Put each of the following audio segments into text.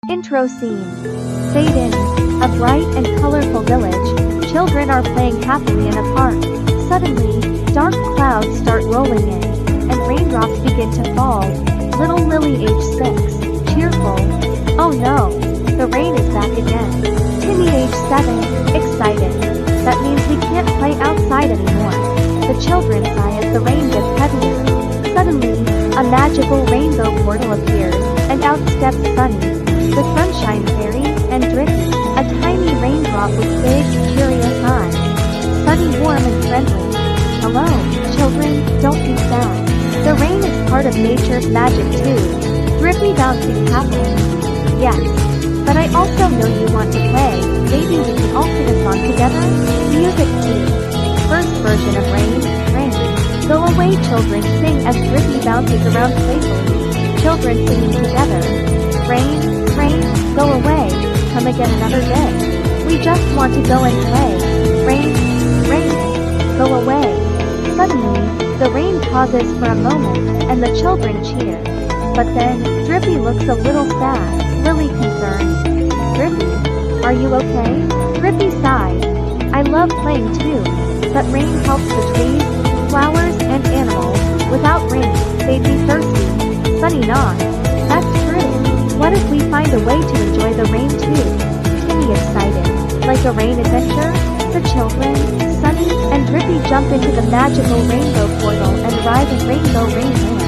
Intro scene. Fade in. A bright and colorful village. Children are playing happily in a park. Suddenly, dark clouds start rolling in, and raindrops begin to fall. Little Lily, age 6, cheerful. Oh no, the rain is back again. Timmy, age 7, excited. That means we can't play outside anymore. The children sigh as the rain gets heavier. Suddenly, a magical rainbow portal appears, and out steps Sunny, the sunshine fairy, and Drippy, a tiny raindrop with big, curious eyes. Sunny, warm and friendly. Hello, children, don't be sad. The rain is part of nature's magic too. Drippy, bouncing happily. Yes, but I also know you want to play. Maybe we can all sing a song together? Music cue. First version of Rain, Rain. Go away, children sing as Drippy bounces around playfully. Children singing together. Rain, rain, go away, come again another day. We just want to go and play. Rain, rain, go away. Suddenly, the rain pauses for a moment, and the children cheer. But then, Drippy looks a little sad. Lily, concerned. Drippy, are you okay? Drippy sighed. I love playing too, but rain helps the trees, flowers, and animals. Without rain, they'd be thirsty. Sunny nods. That's true. What if we find a way to enjoy the rain too? Timmy, excited. Like a rain adventure? The children, Sunny, and Drippy jump into the magical rainbow portal and arrive in Rainbow Rainland,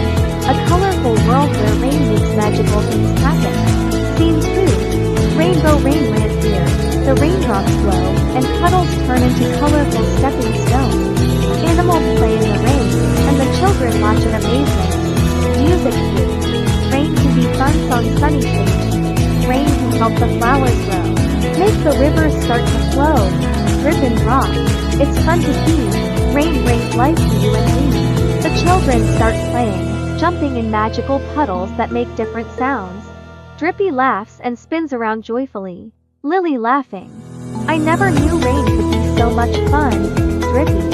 a colorful world where rain makes magical things happen. Scene 2. Rainbow Rainland here. The raindrops flow, and puddles turn into colorful stepping stones. Animals play in the rain, and the children watch in amazement. Music cue. Rain can be fun, song Sunny sings. Rain can help the flowers grow. Make the rivers start to flow. Drip and drop. It's fun to see. Rain brings life to you and me. The children start playing, jumping in magical puddles that make different sounds. Drippy laughs and spins around joyfully. Lily, laughing. I never knew rain could be so much fun. Drippy.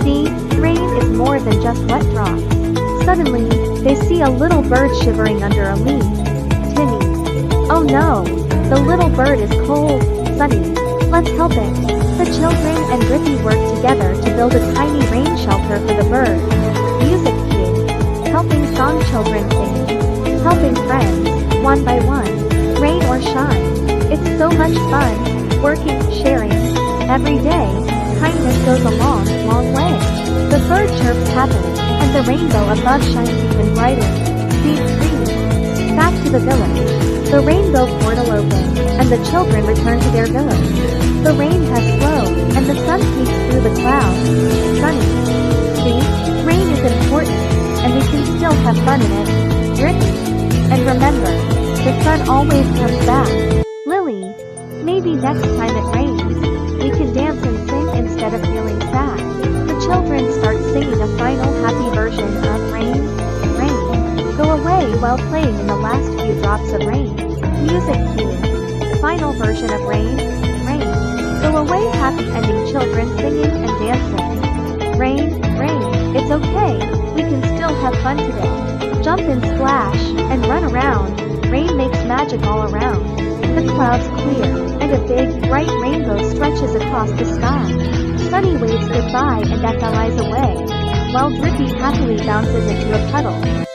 See, rain is more than just wet drops. Suddenly, they see a little bird shivering under a leaf. Timmy. Oh no, the little bird is cold. Sunny. Let's help it. The children and Drippy work together to build a tiny rain shelter for the bird. Music cue. Helping song, children sing. Helping friends, one by one. Rain or shine. It's so much fun. Working, sharing. Every day, kindness goes a long, long way. The bird chirps happily, and the rainbow above shines even brighter. Scene 3. Back to the village. The rainbow portal opens, and the children return to their village. The rain has slowed, and the sun peeks through the clouds. Sunny. See? Rain is important, and we can still have fun in it. Drippy. And remember, the sun always comes back. Lily. Maybe next time it rains, we can dance and sing instead of feeling sad. The children start singing a final happy version of Rain, Rain. Go away while playing in the last few drops of rain. Music cue. Final version of Rain, Rain. Go away, happy ending, children singing and dancing. Rain, rain, it's okay, we can still have fun today. Jump and splash, and run around. Rain makes magic all around. The clouds clear, and a big, bright rainbow stretches across the sky. Sunny waves goodbye and flies away, while Drippy happily bounces into a puddle.